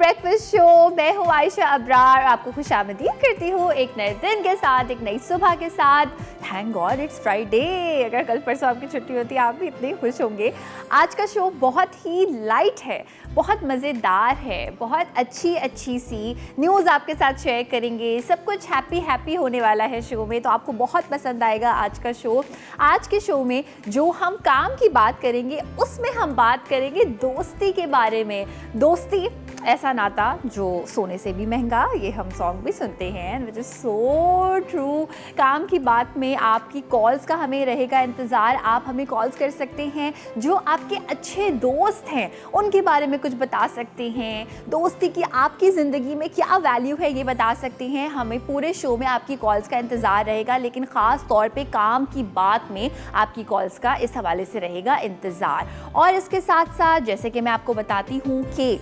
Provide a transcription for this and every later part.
Breakfast show. मैं हूँ आयशा अब्रार, आपको खुशामदीद करती हूँ एक नए दिन के साथ, एक नई सुबह के साथ। Thank God it's Friday. अगर कल परसों आपकी छुट्टी होती आप भी इतने खुश होंगे। आज का शो बहुत ही लाइट है, बहुत मज़ेदार है, बहुत अच्छी सी न्यूज़ आपके साथ शेयर करेंगे। सब कुछ हैप्पी होने वाला है शो में, तो आपको बहुत पसंद आएगा आज का शो। आज के शो में जो हम काम की बात करेंगे उसमें हम बात करेंगे दोस्ती के बारे में। दोस्ती ऐसा नाता जो सोने से भी महंगा, ये हम सॉन्ग भी सुनते हैं, विच इज़ सो ट्रू। काम की बात में आपकी कॉल्स का हमें रहेगा इंतज़ार। आप हमें कॉल्स कर सकते हैं, जो आपके अच्छे दोस्त हैं उनके बारे में कुछ बता सकते हैं। दोस्ती की आपकी ज़िंदगी में क्या वैल्यू है ये बता सकते हैं। हमें पूरे शो में आपकी कॉल्स का इंतज़ार रहेगा, लेकिन ख़ास तौर पे काम की बात में आपकी कॉल्स का इस हवाले से रहेगा इंतज़ार। और इसके साथ साथ जैसे कि मैं आपको बताती हूँ कि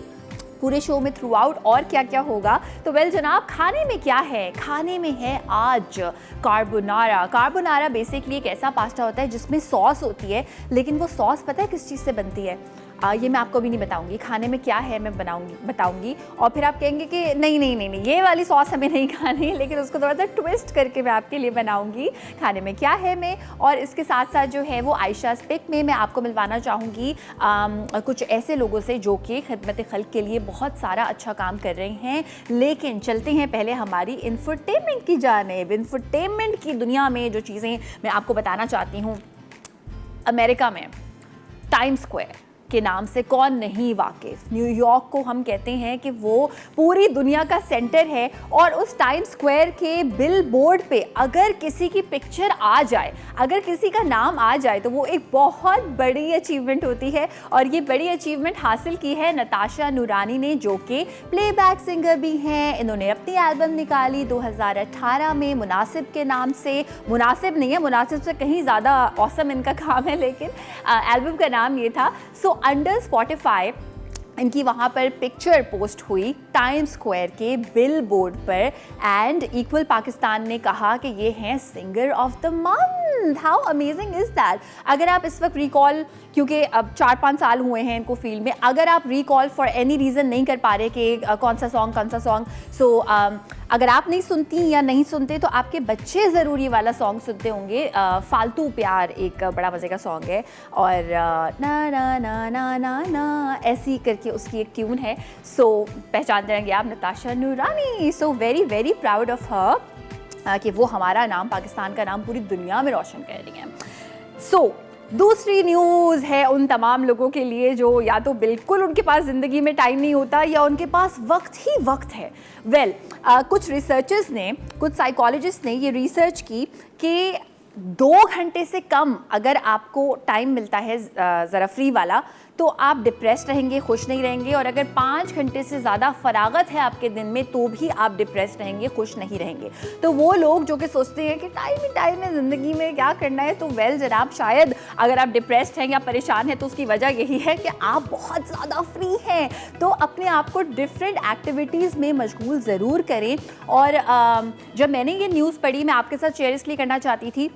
पूरे शो में थ्रू आउट और क्या क्या होगा, तो वेल जनाब, खाने में क्या है? खाने में है आज कार्बोनारा। कार्बोनारा बेसिकली एक ऐसा पास्ता होता है जिसमें सॉस होती है, लेकिन वो सॉस पता है किस चीज़ से बनती है? ये मैं आपको भी नहीं बताऊंगी। खाने में क्या है मैं बताऊंगी और फिर आप कहेंगे कि नहीं ये वाली सॉस हमें नहीं खानी, लेकिन उसको थोड़ा सा ट्विस्ट करके मैं आपके लिए बनाऊंगी। खाने में क्या है मैं, और इसके साथ साथ जो है वो आयशा स्पिक में मैं आपको मिलवाना चाहूँगी कुछ ऐसे लोगों से जो कि खिदमत खल्क के लिए बहुत सारा अच्छा काम कर रहे हैं। लेकिन चलते हैं पहले हमारी इंफोटेनमेंट की जानिब। इंफोटेनमेंट की दुनिया में जो चीज़ें मैं आपको बताना चाहती हूँ, अमेरिका में टाइम स्क्वायर के नाम से कौन नहीं वाकिफ़। न्यूयॉर्क को हम कहते हैं कि वो पूरी दुनिया का सेंटर है, और उस टाइम स्क्वायर के बिल बोर्ड पे अगर किसी की पिक्चर आ जाए, अगर किसी का नाम आ जाए, तो वो एक बहुत बड़ी अचीवमेंट होती है। और ये बड़ी अचीवमेंट हासिल की है नताशा नूरानी ने, जो कि प्लेबैक सिंगर भी हैं। इन्होंने अपनी एल्बम निकाली 2018 में मुनासिब के नाम से। मुनासिब नहीं है, मुनासिब से कहीं ज़्यादा औसम इनका काम है, लेकिन एल्बम का नाम ये था। सो अंडर स्पॉटिफाई इनकी वहाँ पर पिक्चर पोस्ट हुई टाइम स्क्वायर के बिल बोर्ड पर, एंड इक्वल पाकिस्तान ने कहा कि ये हैं singer of the month. How amazing is that. अगर आप इस वक्त रिकॉल, क्योंकि अब 4-5 साल हुए हैं इनको फील्ड में, अगर आप रिकॉल फॉर एनी रीज़न नहीं कर पा रहे कि कौन सा सॉन्ग, सो अगर आप नहीं सुनती या नहीं सुनते तो आपके बच्चे ज़रूर ये वाला सॉन्ग सुनते होंगे। फालतू प्यार एक बड़ा मज़े का सॉन्ग है, और ना ना ना ना ना ना ऐसी करके उसकी एक ट्यून है। सो पहचान जाएंगे आप नताशा नूरानी। So very proud of her कि वो हमारा नाम, पाकिस्तान का नाम पूरी दुनिया में रोशन कर रही हैं। सो दूसरी न्यूज़ है उन तमाम लोगों के लिए जो या तो बिल्कुल उनके पास ज़िंदगी में टाइम नहीं होता, या उनके पास वक्त ही वक्त है। वेल कुछ रिसर्चर्स ने, कुछ साइकोलॉजिस्ट ने ये रिसर्च की कि 2 घंटे से कम अगर आपको टाइम मिलता है ज़रा फ्री वाला, तो आप डिप्रेस्ड रहेंगे, खुश नहीं रहेंगे। और अगर 5 घंटे से ज़्यादा फरागत है आपके दिन में, तो भी आप डिप्रेस्ड रहेंगे, खुश नहीं रहेंगे। तो वो लोग जो कि सोचते हैं कि टाइम है ज़िंदगी में, क्या करना है, तो वेल जनाब, शायद अगर आप डिप्रेस्ड हैं या परेशान हैं तो उसकी वजह यही है कि आप बहुत ज़्यादा फ्री हैं। तो अपने आप को डिफरेंट एक्टिविटीज़ में मशगूल ज़रूर करें। और जब मैंने ये न्यूज़ पढ़ी, मैं आपके साथ शेयर इसलिए करना चाहती थी।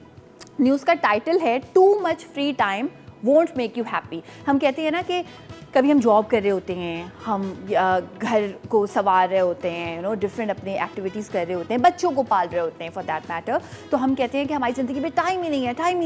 न्यूज़ का टाइटल है too much free time won't make you happy. हम कहते हैं ना कि कभी हम जॉब कर रहे होते हैं, हम घर को संवार रहे होते हैं, डिफरेंट अपने एक्टिविटीज़ कर रहे होते हैं, बच्चों को पाल रहे होते हैं फॉर दैट मैटर, तो हम कहते हैं कि हमारी ज़िंदगी में टाइम ही नहीं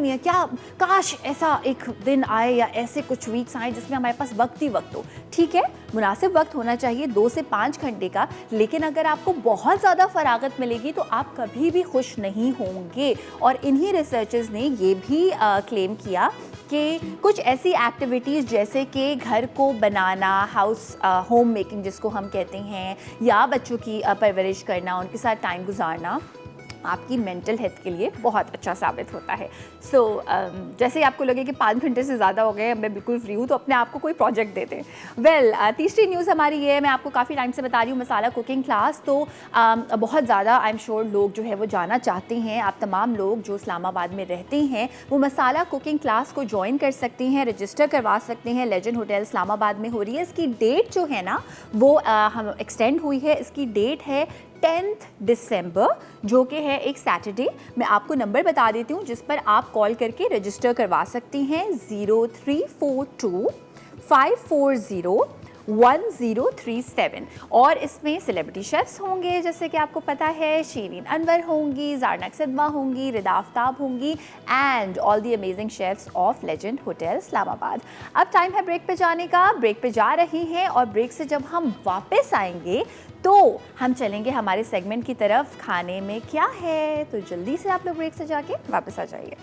है। क्या काश ऐसा एक दिन आए या ऐसे कुछ वीक्स आए जिसमें हमारे पास वक्त ही वक्त हो। ठीक है, मुनासिब वक्त होना चाहिए 2 से 5 घंटे का, लेकिन अगर आपको बहुत ज़्यादा फरागत मिलेगी तो आप कभी भी खुश नहीं होंगे। और इन्हीं रिसर्चर्स ने ये भी क्लेम किया कि कुछ ऐसी एक्टिविटीज़ जैसे कि घर को बनाना, होम मेकिंग जिसको हम कहते हैं, या बच्चों की परवरिश करना, उनके साथ टाइम गुजारना, आपकी मेंटल हेल्थ के लिए बहुत अच्छा साबित होता है। सो जैसे ही आपको लगे कि 5 घंटे से ज़्यादा हो गए, मैं बिल्कुल फ्री हूँ, तो अपने आप को कोई प्रोजेक्ट दे दें। वेल तीसरी न्यूज़ हमारी ये है, मैं आपको काफ़ी टाइम से बता रही हूँ, मसाला कुकिंग क्लास। तो बहुत ज़्यादा आई एम श्योर लोग जो है वो जाना चाहते हैं। आप तमाम लोग जो इस्लामाबाद में रहते हैं वो मसाला कुकिंग क्लास को ज्वाइन कर सकते हैं, रजिस्टर करवा सकते हैं। लेजेंड होटल इस्लामाबाद में हो रही है। इसकी डेट जो है ना वो हम एक्सटेंड हुई है। इसकी डेट है 10 दिसंबर, जो कि है एक सैटरडे। मैं आपको नंबर बता देती हूँ जिस पर आप कॉल करके रजिस्टर करवा सकती हैं, 0342 540 1037 और इसमें सेलिब्रिटी शेफ्स होंगे, जैसे कि आपको पता है शीरीन अनवर होंगी, ज़ारनक सिद्मा होंगी, रिदा आफ्ताब होंगी and all the amazing chefs of legend hotel Islamabad. अब टाइम है ब्रेक पे जाने का, ब्रेक पे जा रहे हैं और ब्रेक से जब हम वापस आएंगे तो हम चलेंगे हमारे सेगमेंट की तरफ, खाने में क्या है। तो जल्दी से आप लोग ब्रेक से जाके वापस आ जाइए।